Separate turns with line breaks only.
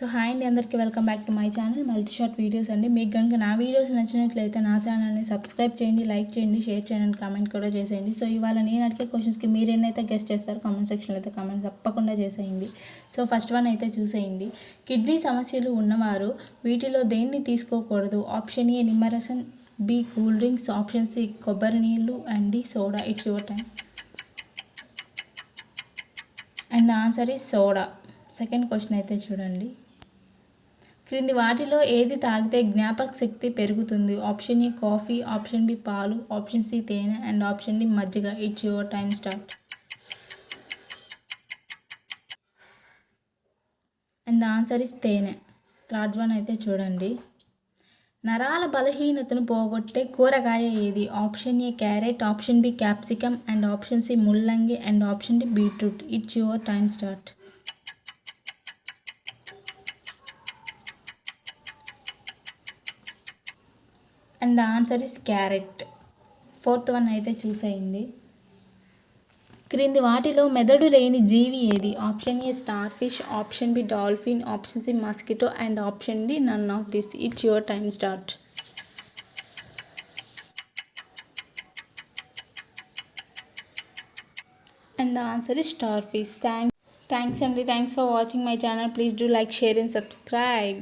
So hi అండి, అందరికీ welcome back to my channel multi short videos అండి. మీకు కనుక నా వీడియోస్ నచ్చినట్లయితే నా ఛానల్ని సబ్స్క్రైబ్ చేయండి, లైక్ చేయండి, షేర్ చేయండి, కామెంట్ కూడా చేసేయండి. సో ఇవాళ నేను అడిగే క్వశ్చన్స్కి మీరు ఎన్నైతే గెస్ట్ చేస్తారో కామెంట్ సెక్షన్లో అయితే కామెంట్ తప్పకుండా చేసేయండి. సో ఫస్ట్ వన్ అయితే చూసేయండి. కిడ్నీ సమస్యలు ఉన్నవారు వీటిలో దేన్ని తీసుకోకూడదు? ఆప్షన్ ఏ నిమ్మరసం, B cool drinks, option C కొబ్బరి నీళ్ళు and D soda. It's your time and the answer is soda. Second question అయితే చూడండి. క్రింది వాటిలో ఏది తాగితే జ్ఞాపక శక్తి పెరుగుతుంది? ఆప్షన్ ఏ కాఫీ, ఆప్షన్ బి పాలు, ఆప్షన్ సి తేనె అండ్ ఆప్షన్ డి మజ్జిగ. It's your time start and the answer is తేనె. థర్డ్ వన్ అయితే చూడండి. నరాల బలహీనతను పోగొట్టే కూరగాయ ఏది? Option A carrot, option B capsicum and option C ముల్లంగి and option D beetroot. It's your time start and the answer is carrot. Fourth one అయితే చూసేయండి. క్రింది వాటిలో మెదడు లేని జీవి ఏది? Option A star fish, option B dolphin, option C mosquito and option D none of this. It's your time start and the answer is star fish. Thanks అండి. Thanks for watching my channel. Please do like, share and subscribe.